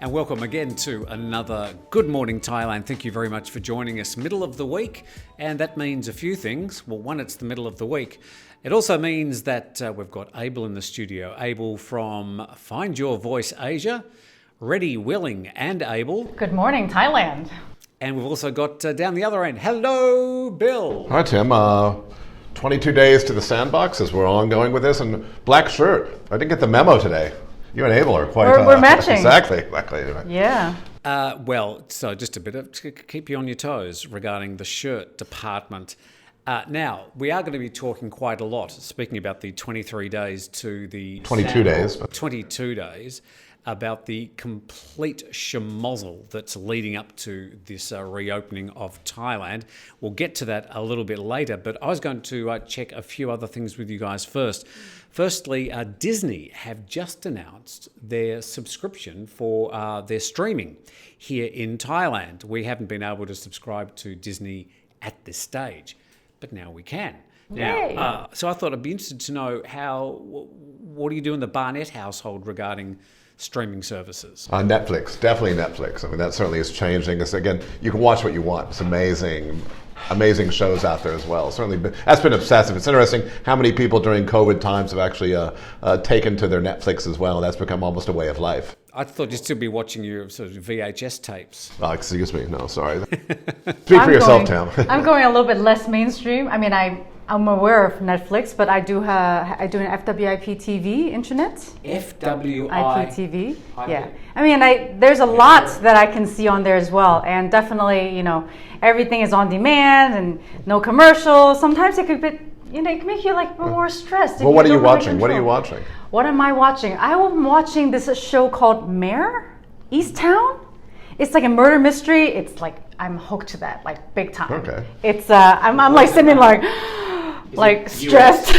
And welcome again to another Good Morning Thailand. Thank you very much for joining us middle of the week. And that means a few things. Well, one, it's the middle of the week. It also means that we've got Abel in the studio. Abel from Find Your Voice Asia. Ready, willing and able. Good morning, Thailand. And we've also got down the other end, hello, Bill. Hi, Tim. 22 days to the Sandbox as we're ongoing with this. And black shirt. I didn't get the memo today. You and Abel are quite... We're matching. Exactly. Yeah. So just a bit of to keep you on your toes regarding the shirt department. Now, we are going to be talking quite a lot, speaking about the 23 days to the... 22 days. 22 days, about the complete schmozzle that's leading up to this reopening of Thailand. We'll get to that a little bit later, but I was going to check a few other things with you guys first. Firstly, Disney have just announced their subscription for their streaming here in Thailand. We haven't been able to subscribe to Disney at this stage, but now we can. Yay. Now, so I thought I'd be interested to know what do you do in the Barnett household regarding streaming services? Netflix, definitely Netflix. I mean, that certainly is changing. It's, again, you can watch what you want. It's amazing shows out there as well. Certainly, that's been obsessive. It's interesting how many people during COVID times have actually taken to their Netflix as well. That's become almost a way of life. I thought you'd still be watching your sort of VHS tapes. Excuse me. No, sorry. Speak for yourself, Tam. I'm going a little bit less mainstream. I mean, I'm aware of Netflix, but I do an FWIP TV internet. FWIP TV. Yeah. I mean, there's a lot that I can see on there as well, and definitely, everything is on demand and no commercials. Sometimes it could be, it can make you like more stressed. Well, what are you watching? What are you watching? What am I watching? I'm watching this show called Mare, East Town. It's like a murder mystery. It's like I'm hooked to that, like big time. Okay. It's I'm like sitting like stressed.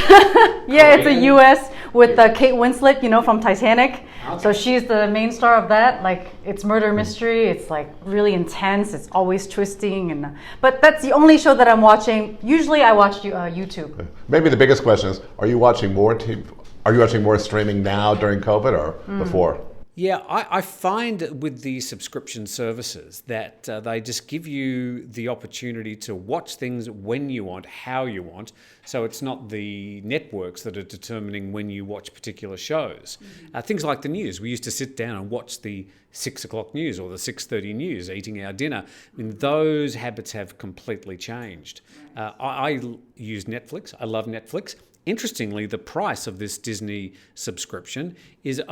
Yeah, it's a U.S. with Kate Winslet, from Titanic. Okay. So she's the main star of that. Like it's murder mystery. It's like really intense. It's always twisting, but that's the only show that I'm watching. Usually I watch YouTube. Maybe the biggest question is: Are you watching more TV? Are you watching more streaming now during COVID or before? Yeah, I find with the subscription services that they just give you the opportunity to watch things when you want, how you want. So it's not the networks that are determining when you watch particular shows. Things like the news. We used to sit down and watch the 6 o'clock news or the 6:30 news, eating our dinner. I mean, those habits have completely changed. I use Netflix. I love Netflix. Interestingly, the price of this Disney subscription is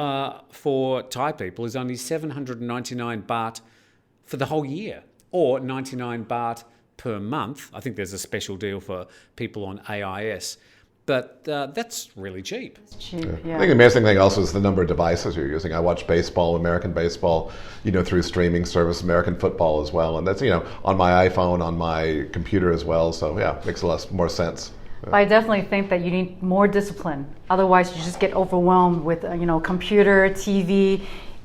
for Thai people is only 799 baht for the whole year, or 99 baht per month. I think there's a special deal for people on AIS, but that's really cheap. It's cheap, yeah. I think the amazing thing also is the number of devices you're using. I watch baseball, American baseball, through streaming service, American football as well, and that's on my iPhone, on my computer as well. So yeah, it makes a lot more sense. But I definitely think that you need more discipline. Otherwise, you just get overwhelmed with, computer, TV,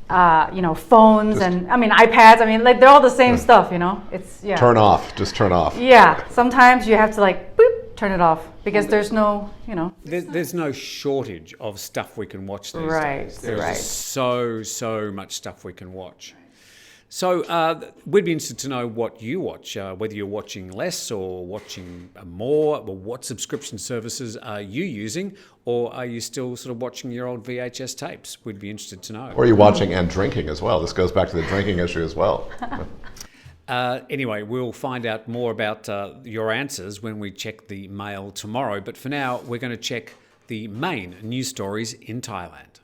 phones, and iPads. They're all the same stuff. It's Turn off. Just turn off. Yeah. Sometimes you have to boop, turn it off because there's no, There's no shortage of stuff we can watch these days. There's right. so much stuff we can watch. So we'd be interested to know what you watch, whether you're watching less or watching more, or what subscription services are you using, or are you still sort of watching your old VHS tapes? We'd be interested to know. Or are you watching and drinking as well? This goes back to the drinking issue as well. Anyway, we'll find out more about your answers when we check the mail tomorrow. But for now, we're going to check the main news stories in Thailand.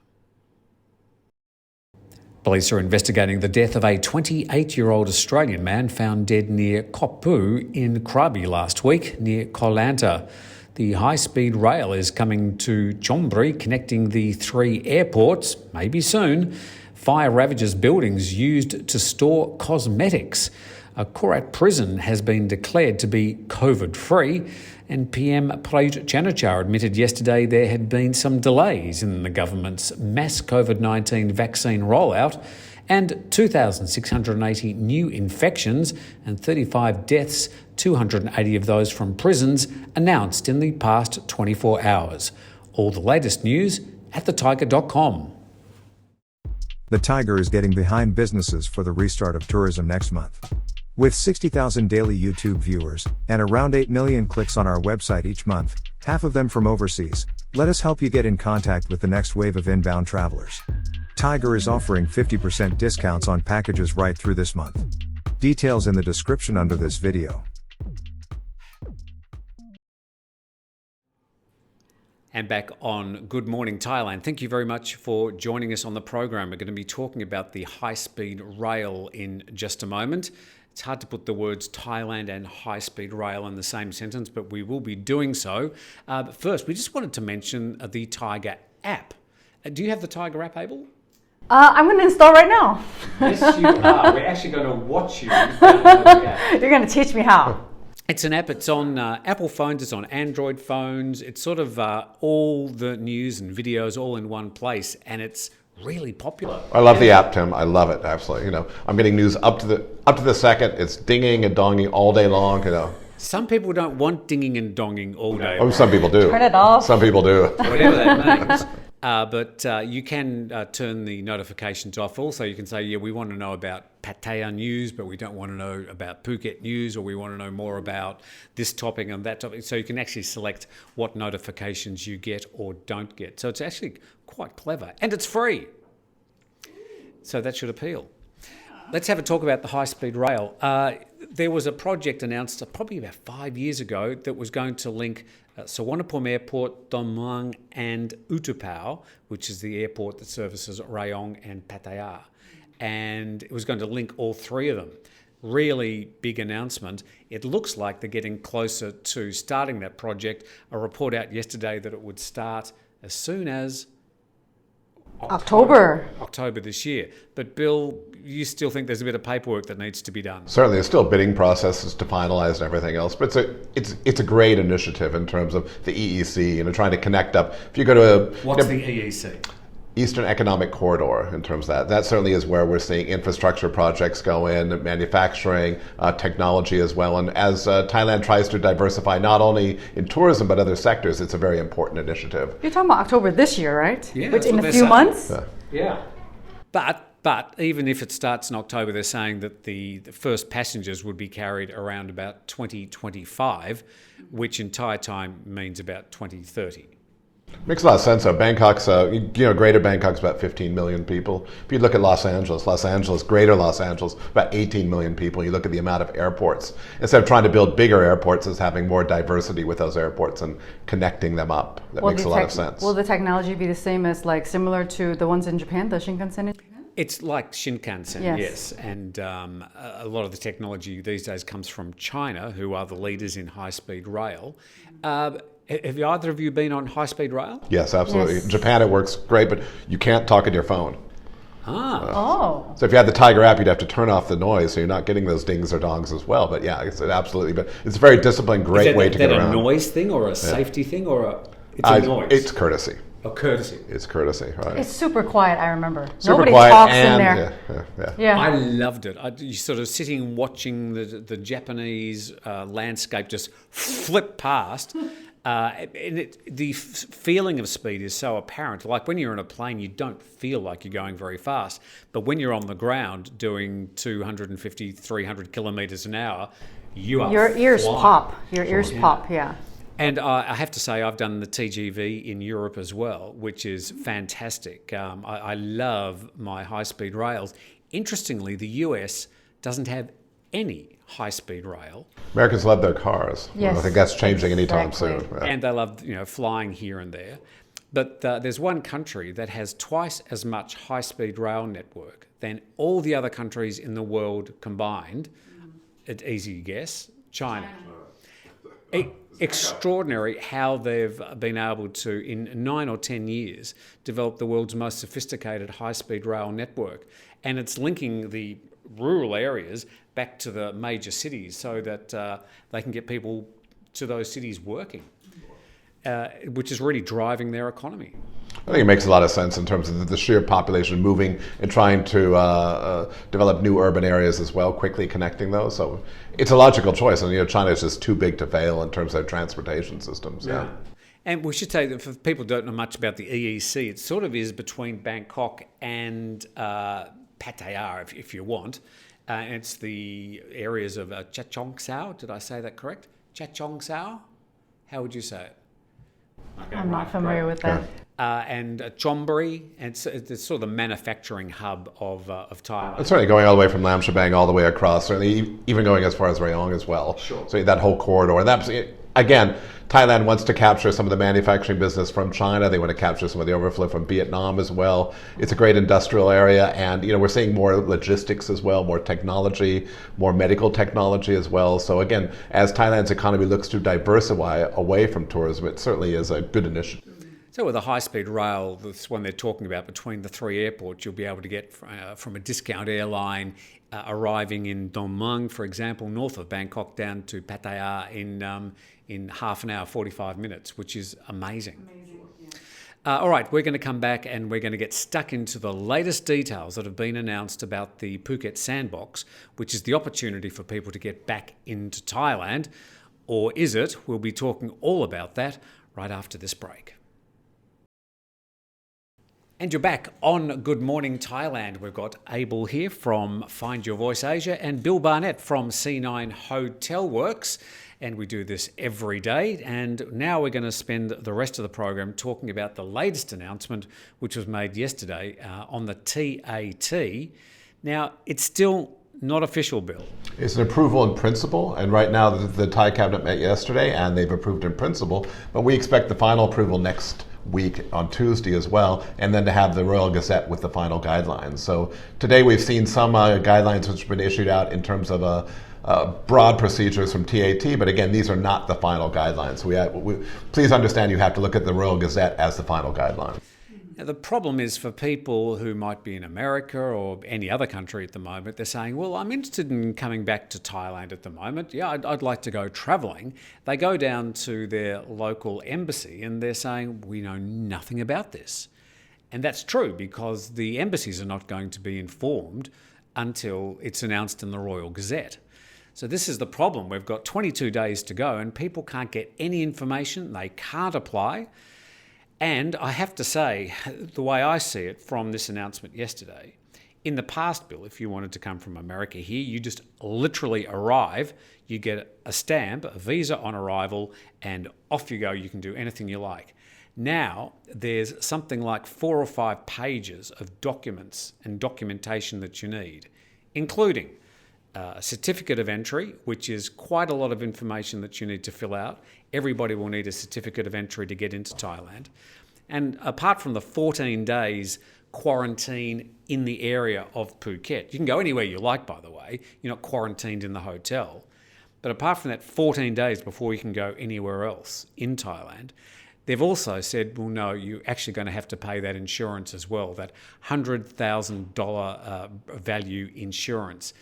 Police are investigating the death of a 28-year-old Australian man found dead near Koh Phu in Krabi last week, near Koh Lanta. The high-speed rail is coming to Chonburi, connecting the 3 airports, maybe soon. Fire ravages buildings used to store cosmetics. A Korat prison has been declared to be COVID-free, and PM Prayut Chan-o-cha admitted yesterday there had been some delays in the government's mass COVID-19 vaccine rollout, and 2,680 new infections and 35 deaths, 280 of those from prisons, announced in the past 24 hours. All the latest news at thethaiger.com. The Thaiger is getting behind businesses for the restart of tourism next month. With 60,000 daily YouTube viewers, and around 8 million clicks on our website each month, half of them from overseas, let us help you get in contact with the next wave of inbound travelers. Thaiger is offering 50% discounts on packages right through this month. Details in the description under this video. And back on Good Morning Thailand. Thank you very much for joining us on the program. We're going to be talking about the high-speed rail in just a moment. It's hard to put the words Thailand and high-speed rail in the same sentence, but we will be doing so. But first, we just wanted to mention the Thaiger app. Do you have the Thaiger app, Abel? I'm going to install right now. Yes, you are. We're actually going to watch you download the app. You're going to teach me how. It's an app. It's on Apple phones. It's on Android phones. It's sort of all the news and videos all in one place, and it's really popular. I love the app, Tim. I love it, absolutely. You know, I'm getting news up to the second. It's dinging and donging all day long. You know, some people don't want dinging and donging all day. Oh, some people do. Turn it off. Some people do. Whatever that means. But you can turn the notifications off. Also, you can say, yeah, we want to know about Pattaya news, but we don't want to know about Phuket news, or we want to know more about this topic and that topic. So you can actually select what notifications you get or don't get. So it's actually quite clever. And it's free. So that should appeal. Let's have a talk about the high-speed rail. There was a project announced probably about 5 years ago that was going to link Suvarnabhumi Airport, Don Mueang and Utapao, which is the airport that services Rayong and Pattaya. And it was going to link all three of them. Really big announcement. It looks like they're getting closer to starting that project. A report out yesterday that it would start as soon as October this year. But Bill, you still think there's a bit of paperwork that needs to be done? Certainly, there's still bidding processes to finalize and everything else, but it's a great initiative in terms of the EEC, you know, trying to connect up. If you go to What's the EEC? Eastern Economic Corridor, in terms of that certainly is where we're seeing infrastructure projects go in, manufacturing, technology as well. And as Thailand tries to diversify not only in tourism but other sectors, it's a very important initiative. You're talking about October this year, right? Yeah, which in a few saying. months? Yeah. But even if it starts in October, they're saying that the first passengers would be carried around about 2025, which in Thai time means about 2030. Makes a lot of sense though. Bangkok's, greater Bangkok's about 15 million people. If you look at Los Angeles, greater Los Angeles, about 18 million people. You look at the amount of airports. Instead of trying to build bigger airports, is having more diversity with those airports and connecting them up. That makes a lot of sense. Will the technology be the same as, like, similar to the ones in Japan, the Shinkansen in Japan? It's like Shinkansen, yes. And a lot of the technology these days comes from China, who are the leaders in high-speed rail. Have either of you been on high-speed rail? Yes, absolutely. Yes. In Japan, it works great, but you can't talk into your phone. Oh. So if you had the Thaiger app, you'd have to turn off the noise, so you're not getting those dings or dongs as well. But yeah, it's absolutely. But it's a very disciplined, great way to get around. Is that a noise thing or a safety thing or it's a noise? It's courtesy. A courtesy. It's courtesy, right? It's super quiet, I remember. Super Nobody quiet talks in there. Yeah. I loved it. You sort of sitting watching the Japanese landscape just flip past. And the feeling of speed is so apparent. Like when you're in a plane, you don't feel like you're going very fast. But when you're on the ground doing 250, 300 kilometers an hour, your ears flying. pop. Your ears pop, yeah. And I have to say, I've done the TGV in Europe as well, which is fantastic. I love my high-speed rails. Interestingly, the US doesn't have any high-speed rail. Americans love their cars. Yes. I think that's changing anytime soon. Exactly. Yeah. And they love, flying here and there. But there's one country that has twice as much high-speed rail network than all the other countries in the world combined. It's easy to guess, China. Extraordinary how they've been able to, in 9 or 10 years, develop the world's most sophisticated high-speed rail network. And it's linking the rural areas back to the major cities so that they can get people to those cities working, which is really driving their economy. I think it makes a lot of sense in terms of the sheer population moving and trying to develop new urban areas as well, quickly connecting those. So it's a logical choice. And China is just too big to fail in terms of their transportation systems. Yeah. And we should say that for people who don't know much about the EEC, it sort of is between Bangkok and Pattaya, if you want. And it's the areas of Chachoengsao. Did I say that correct? Chachoengsao? How would you say it? Okay, I'm not familiar with that. And Chonburi, and it's sort of the manufacturing hub of Thailand. It's certainly going all the way from Lam Shabang all the way across, certainly even going as far as Rayong as well. Sure. So that whole corridor. And that's, again, Thailand wants to capture some of the manufacturing business from China. They want to capture some of the overflow from Vietnam as well. It's a great industrial area, and we're seeing more logistics as well, more technology, more medical technology as well. So again, as Thailand's economy looks to diversify away from tourism, it certainly is a good initiative. So with a high-speed rail, this one they're talking about between the three airports, you'll be able to get from a discount airline arriving in Don Mueang, for example, north of Bangkok, down to Pattaya in half an hour, 45 minutes, which is amazing. All right, we're going to come back and we're going to get stuck into the latest details that have been announced about the Phuket Sandbox, which is the opportunity for people to get back into Thailand. Or is it? We'll be talking all about that right after this break. And you're back on Good Morning Thailand. We've got Abel here from Find Your Voice Asia and Bill Barnett from C9 Hotel Works. And we do this every day. And now we're going to spend the rest of the program talking about the latest announcement, which was made yesterday on the TAT. Now, it's still not official, Bill. It's an approval in principle, and right now the Thai cabinet met yesterday and they've approved in principle, but we expect the final approval next week on Tuesday as well, and then to have the Royal Gazette with the final guidelines. So today we've seen some guidelines which have been issued out in terms of broad procedures from TAT, but again, these are not the final guidelines. So please understand you have to look at the Royal Gazette as the final guideline. Now, the problem is for people who might be in America or any other country at the moment, they're saying, well, I'm interested in coming back to Thailand at the moment. Yeah, I'd like to go travelling. They go down to their local embassy and they're saying, we know nothing about this. And that's true because the embassies are not going to be informed until it's announced in the Royal Gazette. So this is the problem. We've got 22 days to go and people can't get any information. They can't apply. And I have to say, the way I see it from this announcement yesterday, in the past, Bill, if you wanted to come from America here, you just literally arrive, you get a stamp, a visa on arrival, and off you go. You can do anything you like. Now, there's something like 4 or 5 pages of documents and documentation that you need, including a certificate of entry, which is quite a lot of information that you need to fill out. Everybody will need a certificate of entry to get into Thailand. And apart from the 14 days quarantine in the area of Phuket, you can go anywhere you like, by the way. You're not quarantined in the hotel. But apart from that 14 days before you can go anywhere else in Thailand, they've also said, well, no, you're actually going to have to pay that insurance as well, that $100,000 value insurance.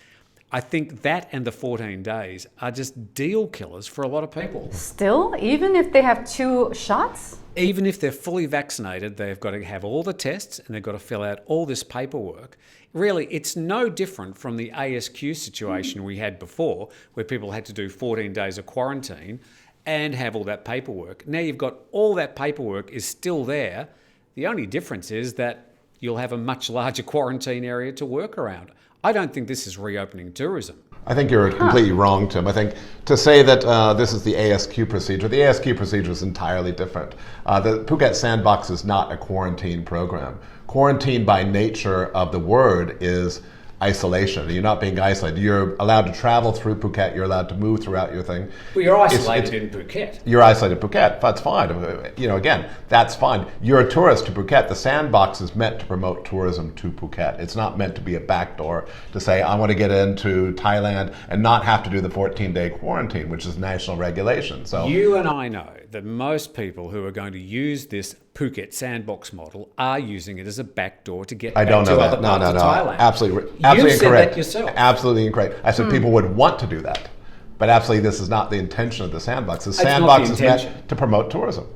I think that and the 14 days are just deal killers for a lot of people. Still, even if they have 2 shots? Even if they're fully vaccinated, they've got to have all the tests and they've got to fill out all this paperwork. Really, it's no different from the ASQ situation we had before, where people had to do 14 days of quarantine and have all that paperwork. Now you've got all that paperwork is still there. The only difference is that you'll have a much larger quarantine area to work around. I don't think this is reopening tourism. I think you're completely wrong, Tim. I think to say that this is the ASQ procedure, the ASQ procedure is entirely different. The Phuket Sandbox is not a quarantine program. Quarantine by nature of the word is isolation. You're not being isolated. You're allowed to travel through Phuket. You're allowed to move throughout your thing. Well, you're isolated in Phuket. You're isolated in Phuket. That's fine. Again, that's fine. You're a tourist to Phuket. The Sandbox is meant to promote tourism to Phuket. It's not meant to be a backdoor to say, I want to get into Thailand and not have to do the 14-day quarantine, which is national regulation. So you and I know that most people who are going to use this Phuket Sandbox model are using it as a backdoor to get back to other parts of Thailand. Absolutely you said incorrect. That yourself. Absolutely incorrect. I said people would want to do that, but absolutely this is not the intention of the Sandbox. The Sandbox is meant to promote tourism.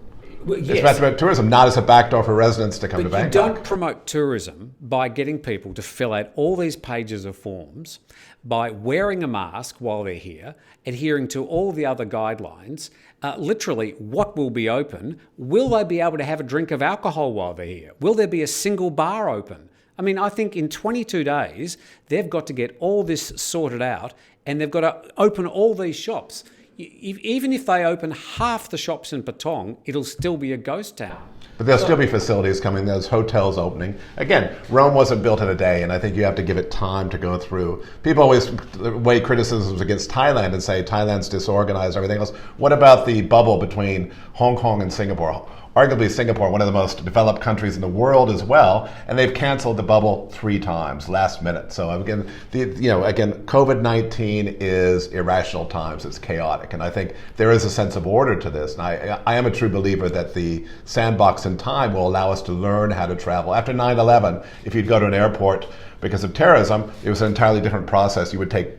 It's about tourism, not as a backdoor for residents to come to Bangkok. You don't promote tourism by getting people to fill out all these pages of forms, by wearing a mask while they're here, adhering to all the other guidelines. Literally, what will be open? Will they be able to have a drink of alcohol while they're here? Will there be a single bar open? I mean, I think in 22 days, they've got to get all this sorted out, and they've got to open all these shops. Even if they open half the shops in Patong, it'll still be a ghost town. But there'll still be facilities coming. There's hotels opening. Again, Rome wasn't built in a day, and I think you have to give it time to go through. People always weigh criticisms against Thailand and say Thailand's disorganized, everything else. What about the bubble between Hong Kong and Singapore? Arguably Singapore, one of the most developed countries in the world as well, and they've canceled the bubble 3 times last minute. So again, COVID-19 is irrational times. It's chaotic, and I think there is a sense of order to this. And I am a true believer that the sandbox in time will allow us to learn how to travel. After 9/11, if you'd go to an airport because of terrorism, it was an entirely different process. It would take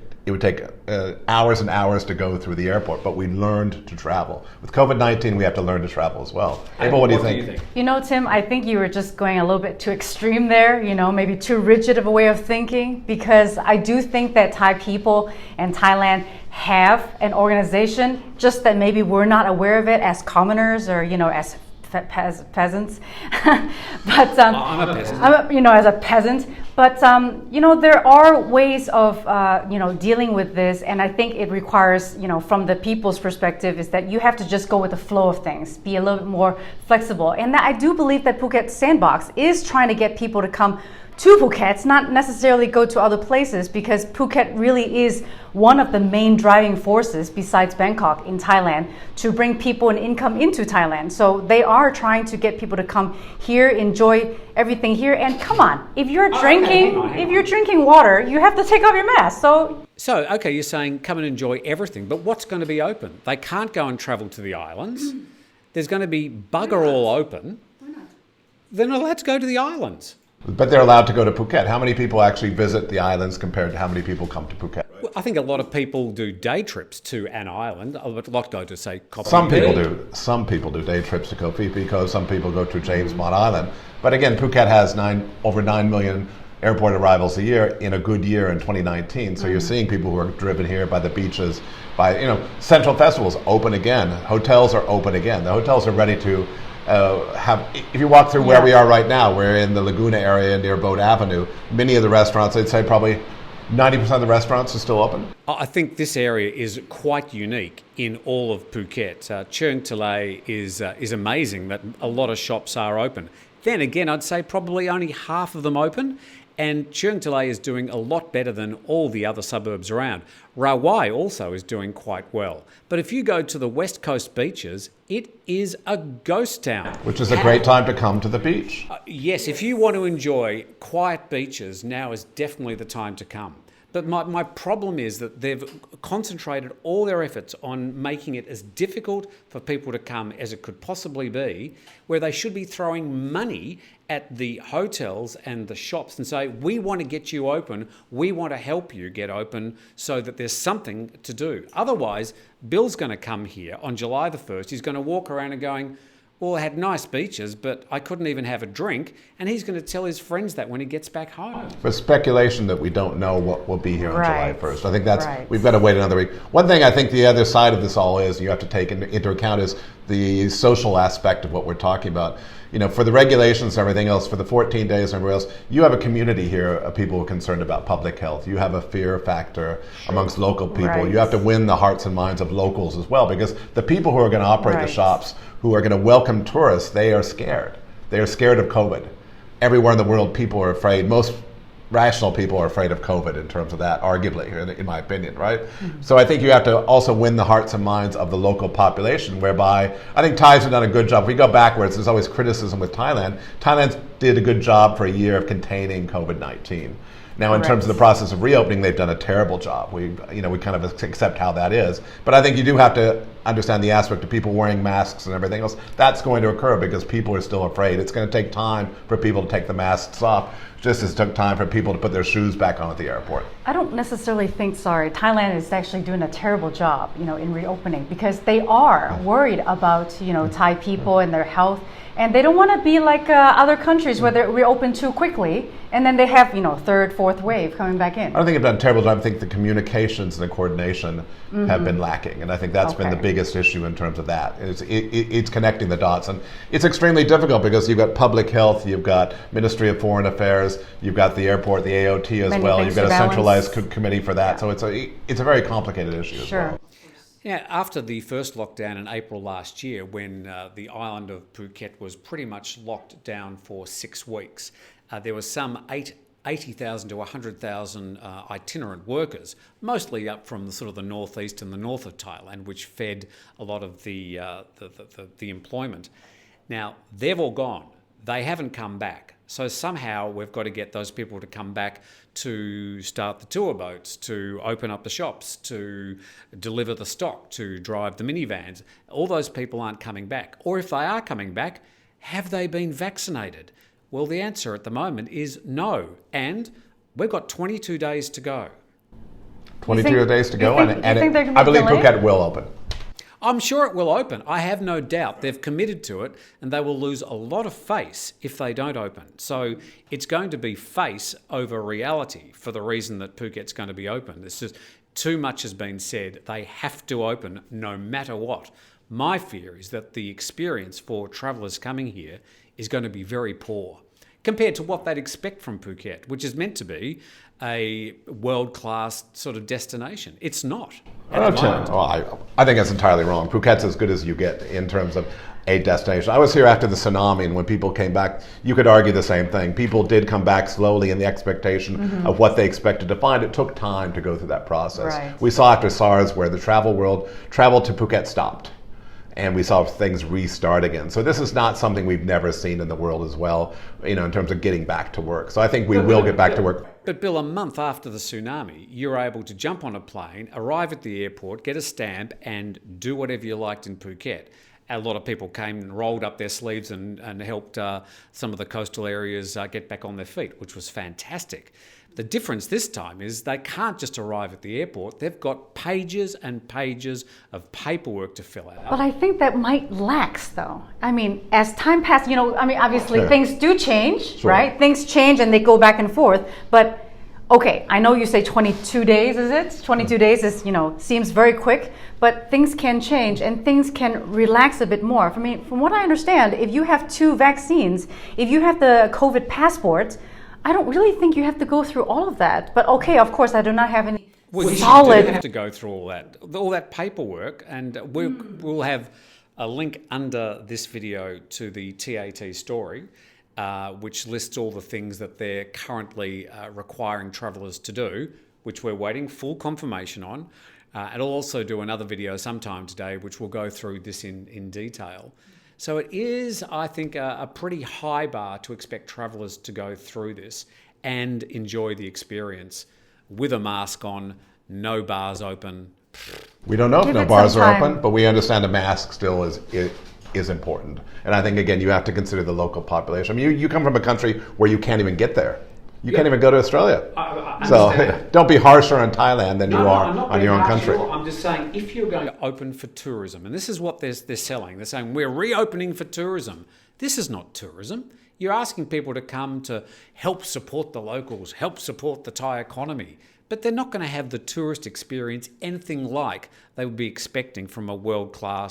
hours and hours to go through the airport, but we learned to travel. With COVID-19, we have to learn to travel as well. Abel, what do you think? You know, Tim, I think you were just going a little bit too extreme there, maybe too rigid of a way of thinking, because I do think that Thai people and Thailand have an organization, just that maybe we're not aware of it as commoners or, as peasants. But I'm a peasant. as a peasant. But there are ways of dealing with this, and I think it requires, from the people's perspective, is that you have to just go with the flow of things, be a little bit more flexible. And I do believe that Phuket Sandbox is trying to get people to come to Phuket, not necessarily go to other places, because Phuket really is one of the main driving forces besides Bangkok in Thailand to bring people and income into Thailand. So they are trying to get people to come here, enjoy everything here. And come on, if you're drinking water, you have to take off your mask. So okay, you're saying come and enjoy everything, but what's going to be open? They can't go and travel to the islands. There's going to be bugger all open. Why not? They're not allowed to go to the islands. But they're allowed to go to Phuket. How many people actually visit the islands compared to how many people come to Phuket? Well, I think a lot of people do day trips to an island. A lot go to, say, Koh Phi Some people Phi. do. Some people do day trips to Koh Phi Phi because some people go to James Bond Island. But again, Phuket has over 9 million airport arrivals a year in a good year in 2019. So you're seeing people who are driven here by the beaches, by Central Festival's open again. Hotels are open again. The hotels are ready to if you walk through where we are right now, we're in the Laguna area near Boat Avenue. Many of the restaurants, I'd say probably 90% of the restaurants are still open. I think this area is quite unique in all of Phuket. Cheung Talay is amazing that a lot of shops are open. Then again, I'd say probably only half of them open. And Cheung Talay is doing a lot better than all the other suburbs around. Rawai also is doing quite well. But if you go to the West Coast beaches, it is a ghost town. Which is a great time to come to the beach. Yes, if you want to enjoy quiet beaches, now is definitely the time to come. But my problem is that they've concentrated all their efforts on making it as difficult for people to come as it could possibly be, where they should be throwing money at the hotels and the shops and say, we want to get you open, we want to help you get open so that there's something to do. Otherwise, Bill's going to come here on July the 1st, he's going to walk around and going, well, I had nice beaches, but I couldn't even have a drink. And he's going to tell his friends that when he gets back home. For speculation that we don't know what will be here on July 1st. I think we've got to wait another week. One thing I think the other side of this all is you have to take into account is the social aspect of what we're talking about. For the regulations and everything else, for the 14 days and everywhere else, you have a community here of people who are concerned about public health. You have a fear factor amongst local people. Right. You have to win the hearts and minds of locals as well, because the people who are going to operate the shops, who are going to welcome tourists, they are scared. They are scared of COVID. Everywhere in the world, people are afraid. Most rational people are afraid of COVID in terms of that, arguably, in my opinion, right? Mm-hmm. So I think you have to also win the hearts and minds of the local population, whereby I think Thai's have done a good job. If we go backwards, there's always criticism with Thailand. Thailand did a good job for a year of containing COVID-19. Now, in terms of the process of reopening, they've done a terrible job. We kind of accept how that is. But I think you do have to understand the aspect of people wearing masks and everything else. That's going to occur because people are still afraid. It's going to take time for people to take the masks off, just as it took time for people to put their shoes back on at the airport. I don't necessarily think, Thailand is actually doing a terrible job, in reopening, because they are worried about, Thai people and their health, and they don't want to be like other countries where they reopen too quickly, and then they have, third, fourth wave coming back in. I don't think they've done a terrible job. I think the communications and the coordination have been lacking, and I think that's been the biggest issue in terms of that. It's connecting the dots, and it's extremely difficult because you've got public health, you've got Ministry of Foreign Affairs, you've got the airport, the AOT as well. You've got a centralized committee for that, so it's a very complicated issue as well. Yeah, after the first lockdown in April last year, when the island of Phuket was pretty much locked down for 6 weeks, there was some 80,000 to 100,000 itinerant workers, mostly up from the northeast and the north of Thailand, which fed a lot of the employment. Now, they've all gone. They haven't come back. So somehow we've got to get those people to come back to start the tour boats, to open up the shops, to deliver the stock, to drive the minivans. All those people aren't coming back. Or if they are coming back, have they been vaccinated? Well, the answer at the moment is no. And we've got 22 days to go. 22 days to go, and I believe Phuket will open. I'm sure it will open. I have no doubt. They've committed to it, and they will lose a lot of face if they don't open. So it's going to be face over reality for the reason that Phuket's going to be open. It's just too much has been said. They have to open no matter what. My fear is that the experience for travellers coming here is going to be very poor compared to what they'd expect from Phuket, which is meant to be a world-class sort of destination. It's not. I think that's entirely wrong. Phuket's as good as you get in terms of a destination. I was here after the tsunami, and when people came back, you could argue the same thing. People did come back slowly in the expectation of what they expected to find. It took time to go through that process. Right. We saw after SARS where the travel to Phuket stopped, and we saw things restart again. So this is not something we've never seen in the world as well, in terms of getting back to work. So I think we will get back to work. But Bill, a month after the tsunami, you're able to jump on a plane, arrive at the airport, get a stamp, and do whatever you liked in Phuket. A lot of people came and rolled up their sleeves and helped some of the coastal areas get back on their feet, which was fantastic. The difference this time is they can't just arrive at the airport. They've got pages and pages of paperwork to fill out. But I think that might lax, though. I mean, as time passes, obviously things do change, right? Things change and they go back and forth. But, okay, I know you say 22 days, is it? 22 days is, seems very quick. But things can change and things can relax a bit more. From what I understand, if you have 2 vaccines, if you have the COVID passport, I don't really think you have to go through all of that. But okay, of course, I do not have any solid... You do have to go through all that paperwork, and we'll have a link under this video to the TAT story, which lists all the things that they're currently requiring travellers to do, which we're waiting full confirmation on. And I'll also do another video sometime today, which will go through this in detail. So it is, I think, a pretty high bar to expect travellers to go through this and enjoy the experience with a mask on, no bars open. We don't know if no bars are open, but we understand a mask still is important. And I think, again, you have to consider the local population. I mean, you come from a country where you can't even get there. You can't even go to Australia. So don't be harsher on Thailand than you are on your own country. I'm just saying, if you're going to open for tourism, and this is what they're selling, they're saying we're reopening for tourism. This is not tourism. You're asking people to come to help support the locals, help support the Thai economy. But they're not going to have the tourist experience anything like they would be expecting from a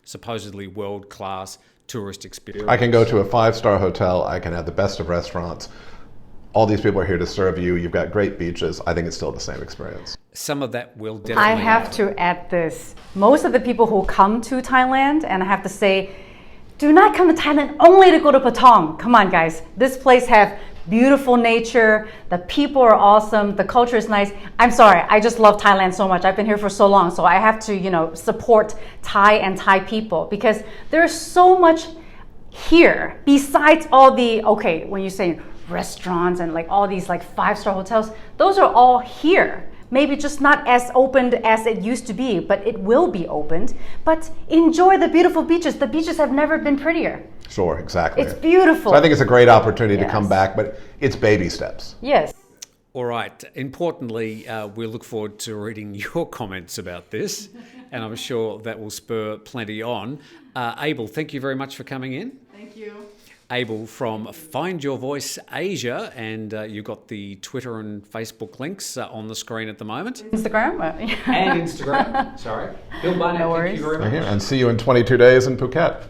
supposedly world-class tourist experience. I can go to a 5-star hotel. I can have the best of restaurants. All these people are here to serve you. You've got great beaches. I think it's still the same experience. Some of that will definitely I have to add this. Most of the people who come to Thailand, and I have to say, do not come to Thailand only to go to Patong. Come on, guys. This place has beautiful nature. The people are awesome. The culture is nice. I'm sorry. I just love Thailand so much. I've been here for so long. So I have to, support Thai and Thai people because there's so much here besides all the, when you say restaurants and like all these like 5-star hotels, those are all here. maybe just not as opened as it used to be, but it will be opened. But enjoy the beautiful beaches. The beaches have never been prettier. Sure, exactly. It's beautiful. So I think it's a great opportunity to Yes. come back, but it's baby steps. Yes. All right. Importantly, we look forward to reading your comments about this, and I'm sure that will spur plenty on. Abel, thank you very much for coming in. Thank you. Abel from Find Your Voice Asia, and you've got the Twitter and Facebook links on the screen at the moment. Instagram. And Instagram. Sorry. Bill Barnett, No thank worries. you very much. Thank you, and see you in 22 days in Phuket.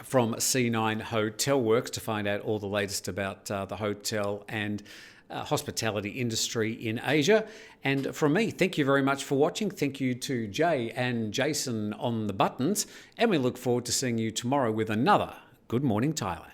From C9 Hotel Works to find out all the latest about the hotel and hospitality industry in Asia. And from me, thank you very much for watching. Thank you to Jay and Jason on the buttons. And we look forward to seeing you tomorrow with another Good Morning Thailand.